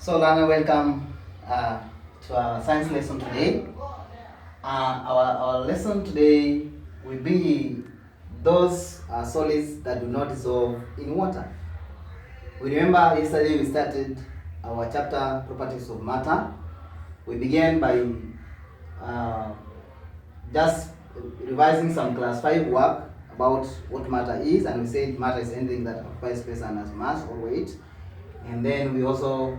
So Lana, welcome to our science lesson today. Our lesson today will be those solids that do not dissolve in water. We remember yesterday we started our chapter properties of matter. We began by just revising some class 5 work about what matter is, and we said matter is anything that occupies space and has mass or weight. And then we also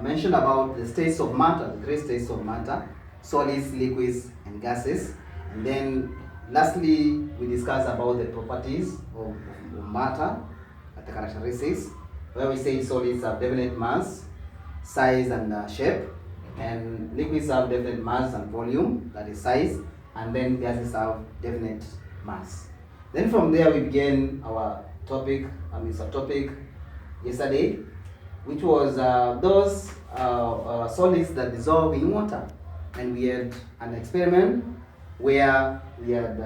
mentioned about the states of matter, the 3 states of matter: solids, liquids, and gases. And then lastly, we discussed about the properties of matter, the characteristics, where we say solids have definite mass, size, and shape, and liquids have definite mass and volume, that is size, and then gases have definite mass. Then from there we began our topic, subtopic yesterday, which was those solids that dissolve in water. And we had an experiment where we had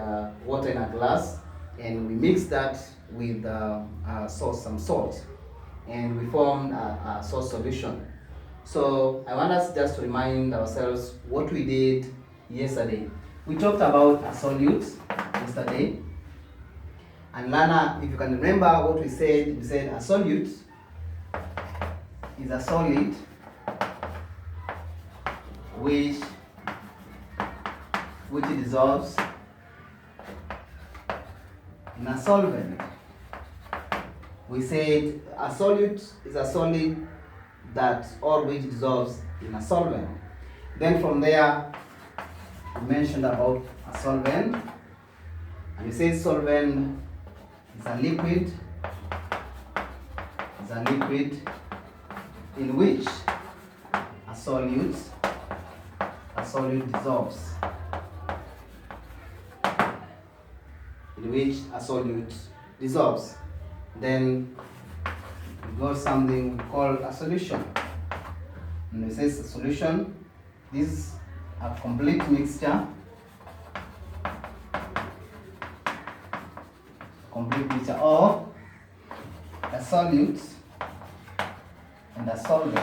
water in a glass, and we mixed that with some salt, and we formed a salt solution. So I want us just to remind ourselves what we did yesterday. We talked about a solute yesterday. And Lana, if you can remember what we said a solute is a solid which dissolves in a solvent. We said a solute is a solid that or which dissolves in a solvent. Then from there we mentioned about a solvent, and we said solvent is a liquid in which a solute dissolves. In which a solute dissolves. Then we got something called a solution. And we say a solution, this is a complete mixture of a solute and a solvent.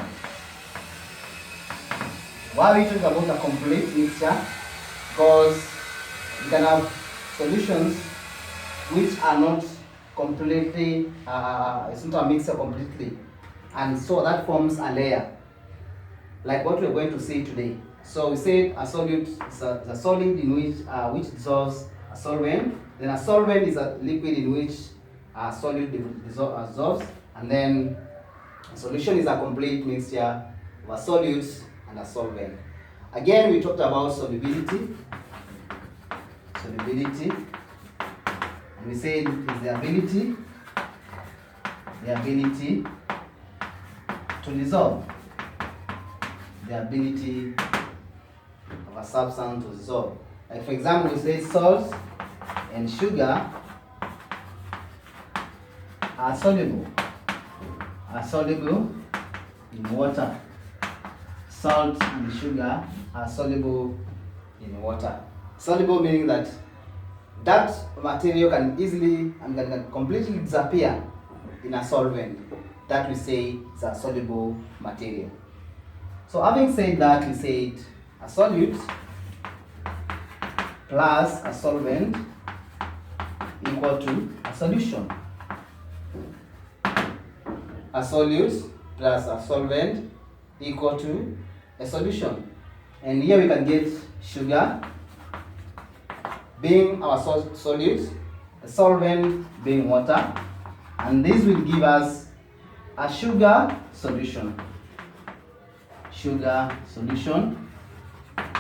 Why we talk about a complete mixture? Because you can have solutions which are not completely, it's not a mixture completely, and so that forms a layer, like what we're going to see today. So we said a solute is a solid in which dissolves a solvent. Then a solvent is a liquid in which a solute dissolves, and then a solution is a complete mixture of a solute and a solvent. Again, we talked about solubility, and we said it's the ability to dissolve, the ability of a substance to dissolve. Like for example, we say salt and sugar are soluble in water. Salt and sugar are soluble in water. Soluble meaning that material can easily and can completely disappear in a solvent. That we say is a soluble material. So having said that, we said a solute plus a solvent equal to a solution. A solute plus a solvent equal to a solution. And here we can get sugar being our solute, a solvent being water, and this will give us a sugar solution.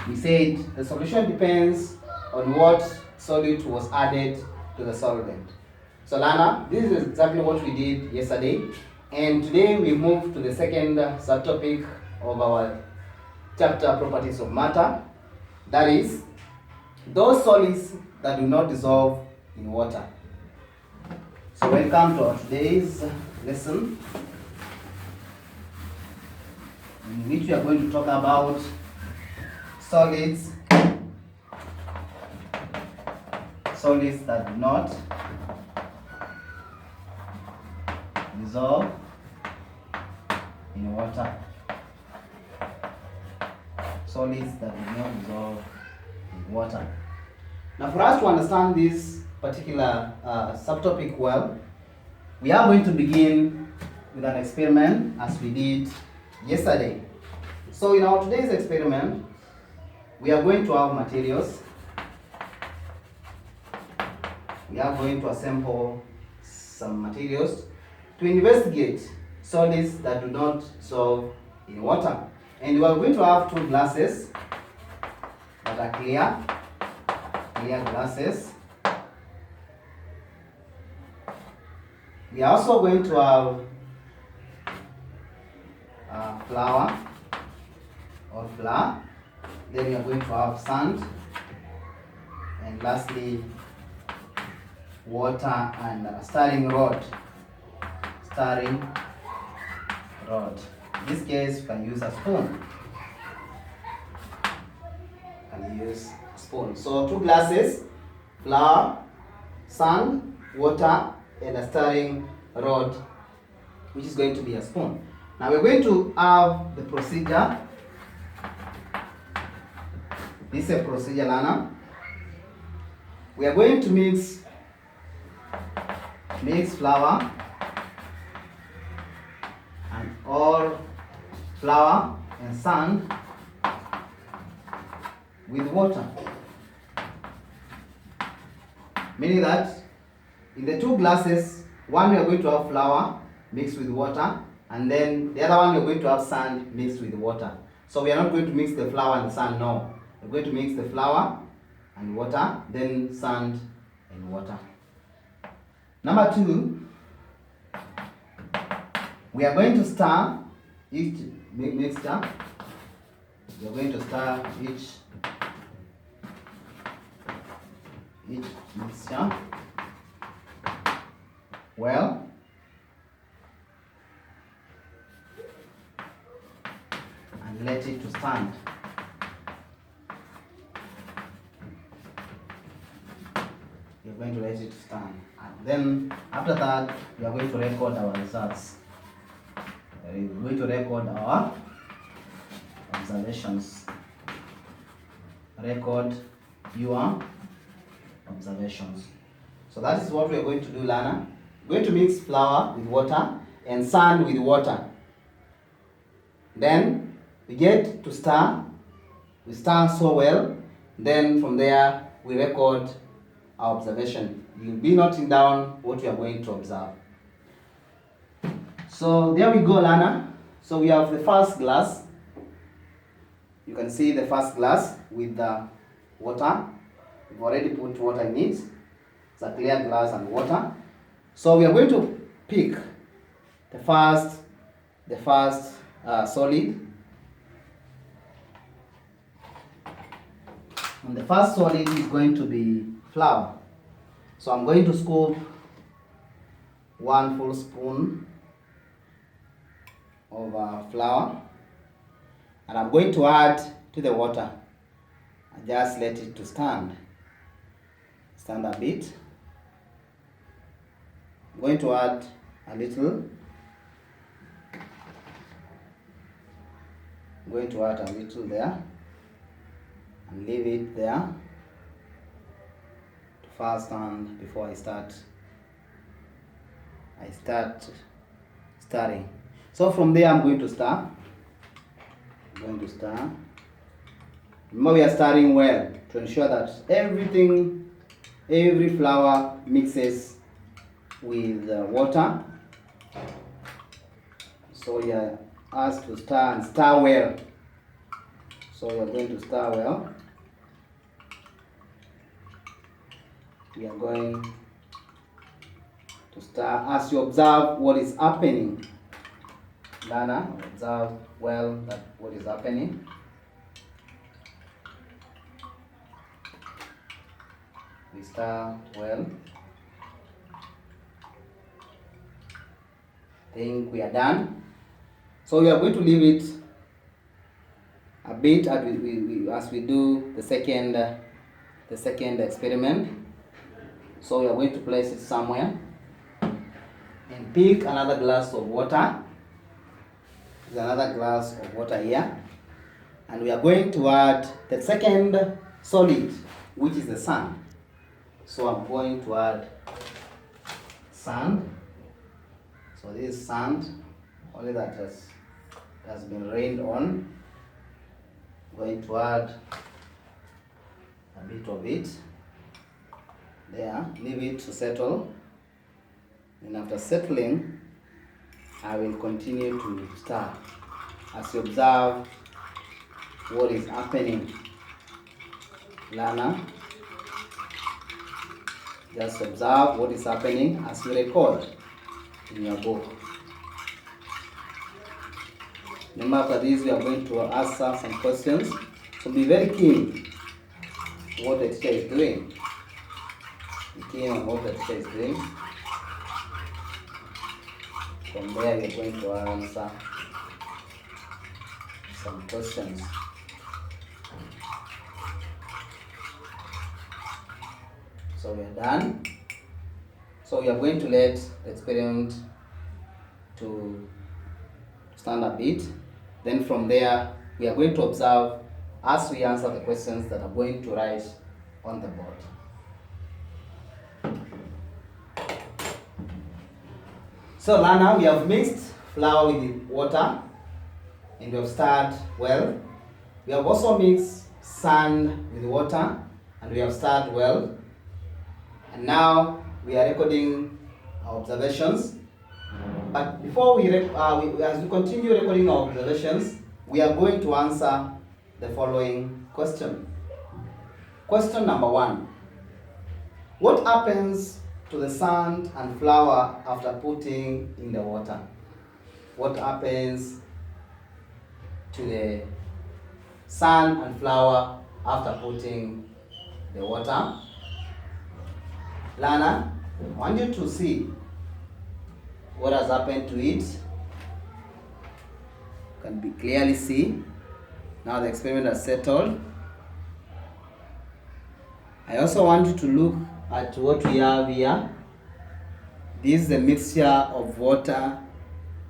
We said the solution depends on what solute was added to the solvent. So Lana, this is exactly what we did yesterday, and today we move to the second subtopic of our chapter properties of matter, that is those solids that do not dissolve in water. So welcome to our today's lesson, in which we are going to talk about solids that do not dissolve in water. solids that do not dissolve in water. Now, for us to understand this particular subtopic well, we are going to begin with an experiment as we did yesterday. So in our today's experiment, we are going to have materials. We are going to assemble some materials to investigate solids that do not dissolve in water. And we are going to have two glasses that are clear glasses. We are also going to have flour or flour. Then we are going to have sand. And lastly, water and a stirring rod. In this case, you can use a spoon. So 2 glasses, flour, sand, water, and a stirring rod, which is going to be a spoon. Now we're going to have the procedure. This is a procedure, Lana. We are going to mix flour or flour and sand with water. Meaning that in the 2 glasses, one we are going to have flour mixed with water, and then the other one we are going to have sand mixed with water. So we are not going to mix the flour and sand, no. We're going to mix the flour and water, then sand and water. Number 2, we are going to stir each mixture. We are going to stir each mixture well, and let it to stand. You're going to let it stand, and then after that we are going to record our results. We're going to record our observations. Record your observations. So that is what we are going to do, Lana. We're going to mix flour with water and sand with water. Then we get to stir. We stir so well. Then from there we record our observation. You'll be noting down what we are going to observe. So there we go, Lana. So we have the first glass. You can see the first glass with the water. We've already put water in it. It's a clear glass and water. So we are going to pick the first solid. And the first solid is going to be flour. So I'm going to scoop 1 full spoon of flour, and I'm going to add to the water and just let it to stand a bit. I'm going to add a little. I'm going to add a little there and leave it there to first stand before I start stirring. So from there I'm going to stir. Remember we are stirring well to ensure that every flour mixes with water. So you are asked to stir and stir well. So we are going to stir well. We are going to stir as you observe what is happening. Lana, observe well that what is happening. We stir well. Think we are done. So we are going to leave it a bit as we do the second experiment. So we are going to place it somewhere and pick another glass of water. There's another glass of water here. and we are going to add the second solid, which is the sand. So I'm going to add sand. So this is sand, only that has been rained on. I'm going to add a bit of it there, leave it to settle, and after settling I will continue to stir as you observe what is happening. Learner, just observe what is happening as you record in your book. Remember, after this we are going to answer some questions, so be very keen what the teacher is doing. Be keen on what the teacher is doing. From there we are going to answer some questions. So we are done. So we are going to let the experiment to stand a bit. Then from there we are going to observe as we answer the questions that are going to write on the board. So learner, we have mixed flour with water and we have stirred well. We have also mixed sand with water and we have stirred well. And now we are recording our observations. But before as we continue recording our observations, we are going to answer the following question. Question number 1. What happens to the sand and flour after putting in the water? What happens to the sand and flour after putting the water? Learner, I want you to see what has happened to it. You can be clearly see. Now the experiment has settled. I also want you to look at what we have here. This is a mixture of water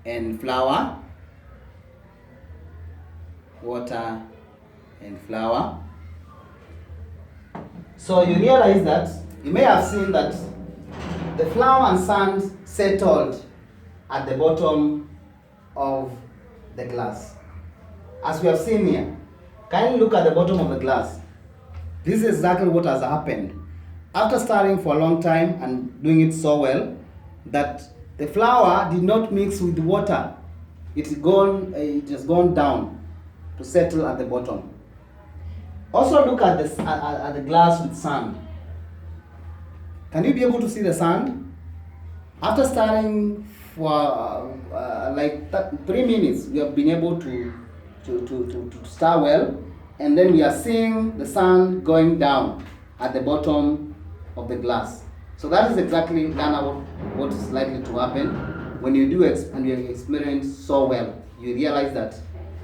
and flour. Water and flour. So you realize that you may have seen that the flour and sand settled at the bottom of the glass. As we have seen here, kindly look at the bottom of the glass. This is exactly what has happened. After stirring for a long time and doing it so well, that the flour did not mix with water. It has gone down to settle at the bottom. Also look at the glass with sand. Can you be able to see the sand? After stirring for like 3 minutes, we have been able to stir well, and then we are seeing the sand going down at the bottom of the glass. So that is exactly what is likely to happen when you do and you experiment so well. You realize that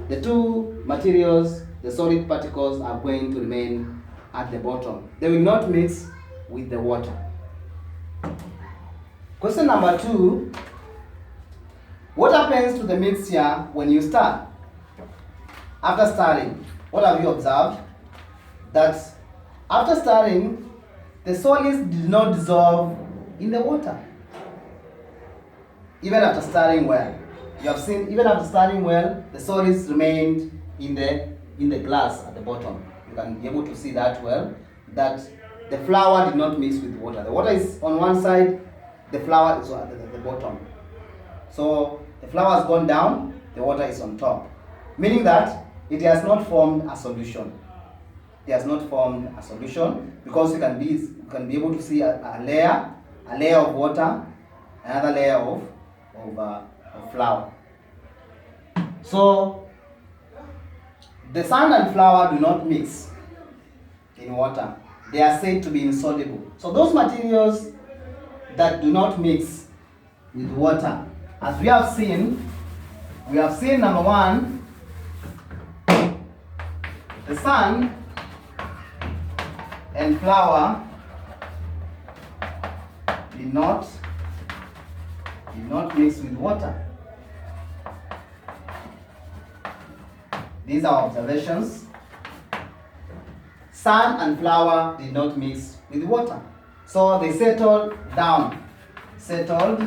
the two materials, the solid particles, are going to remain at the bottom. They will not mix with the water. Question number 2. What happens to the mixture when you stir? After stirring, what have you observed? That after stirring, the solids did not dissolve in the water. Even after stirring well, you have seen, even after stirring well, the solids remained in the glass at the bottom. You can be able to see that well, that the flour did not mix with water. The water is on one side, the flour is at the bottom. So the flour has gone down, the water is on top, meaning that it has not formed a solution. It has not formed a solution because you can be able to see a layer of water, another layer of flour. So the sand and flour do not mix in water. They are said to be insoluble. So those materials that do not mix with water, as we have seen number 1, the sand and flour did not mix with water. These are observations. Sand and flour did not mix with water. So they settled down, settled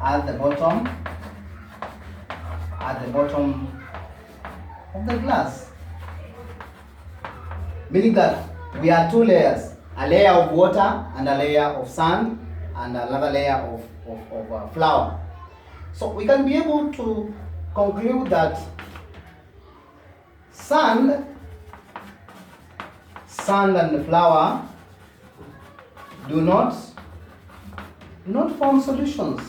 at the bottom of the glass. Meaning that we have two layers, a layer of water and a layer of sand and another layer of flour. So we can be able to conclude that sand and flour do not form solutions.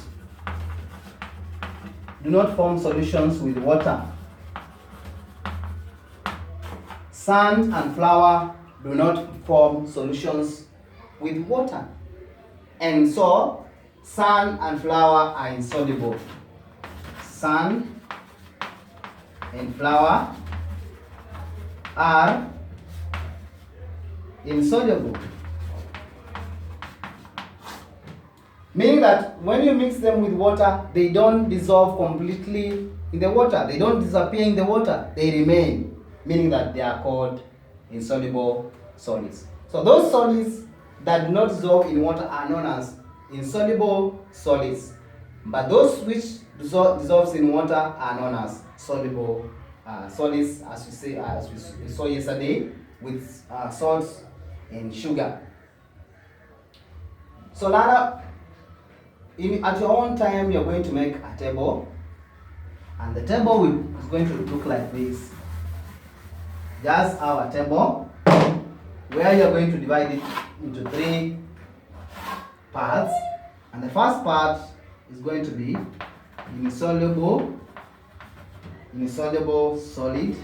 Do not form solutions with water. Sand and flour do not form solutions with water. And so, sand and flour are insoluble. Sand and flour are insoluble. Meaning that when you mix them with water, they don't dissolve completely in the water. They don't disappear in the water. They remain. Meaning that they are called insoluble solids. So those solids that do not dissolve in water are known as insoluble solids. But those which dissolves in water are known as soluble solids, as we saw yesterday, with salts and sugar. So Lara, at your own time, you're going to make a table, and the table is going to look like this. Just our table, where you're going to divide it into 3 parts, and the first part is going to be insoluble solid.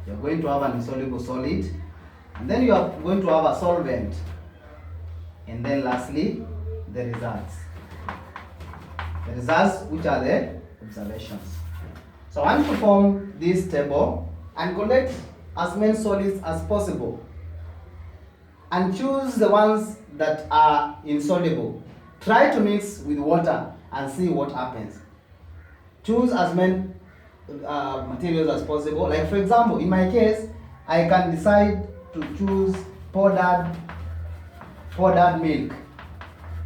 You're going to have an insoluble solid, and then you are going to have a solvent, and then lastly the results. The results, which are the observations. So I want to form this table and collect as many solids as possible, and choose the ones that are insoluble. Try to mix with water and see what happens. Choose as many materials as possible. Like for example, in my case, I can decide to choose powdered milk.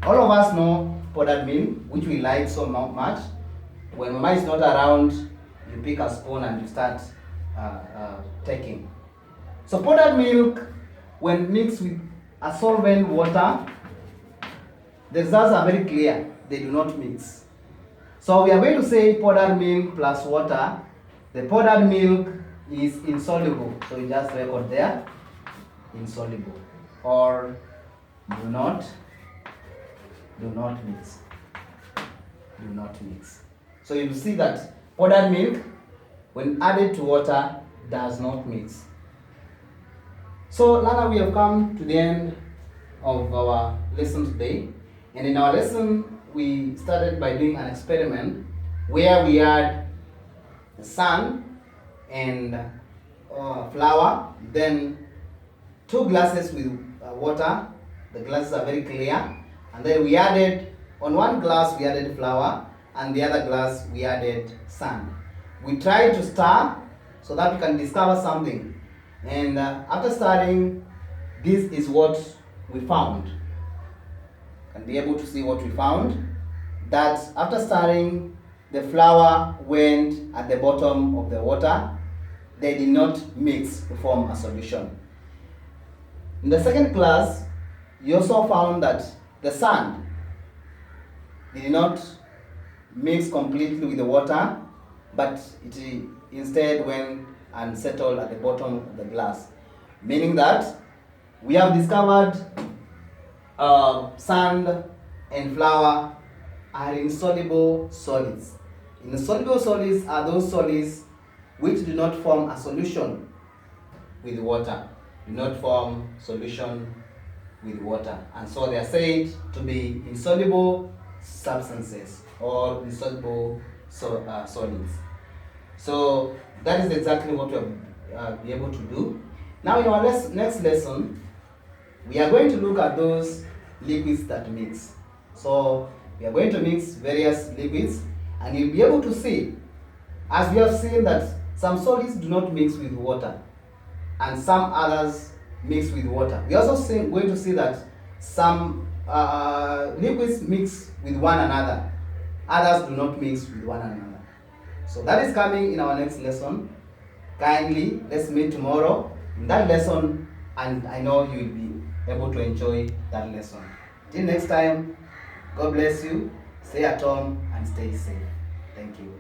All of us know powdered milk, which we like so much. When mama is not around, you pick a spoon and you start taking. So powdered milk, when mixed with a solvent water, the results are very clear. They do not mix. So we are going to say powdered milk plus water. The powdered milk is insoluble. So you just record there, insoluble. Or do not mix. Do not mix. So you see that powdered milk, when added to water, does not mix. So Lana, we have come to the end of our lesson today. And in our lesson, we started by doing an experiment where we had sand and flour, then 2 glasses with water. The glasses are very clear. And then we added, on one glass we added flour, and the other glass we added sand. We tried to stir so that we can discover something. And after stirring, this is what we found. And be able to see what we found. That after stirring, the flour went at the bottom of the water. They did not mix to form a solution. In the second class, you also found that the sand did not mix completely with the water, but it instead went and settled at the bottom of the glass. Meaning that we have discovered sand and flour are insoluble solids. Insoluble solids are those solids which do not form a solution with water. Do not form solution with water. And so they are said to be insoluble substances or insoluble solids. So that is exactly what we will be able to do. Now in our next lesson, we are going to look at those liquids that mix. So we are going to mix various liquids, and you'll be able to see, as we have seen that some solids do not mix with water, and some others mix with water. We also going to see that some liquids mix with one another, others do not mix with one another. So that is coming in our next lesson. Kindly, let's meet tomorrow in that lesson, and I know you will be able to enjoy that lesson. Till next time, God bless you, stay at home and stay safe. Thank you.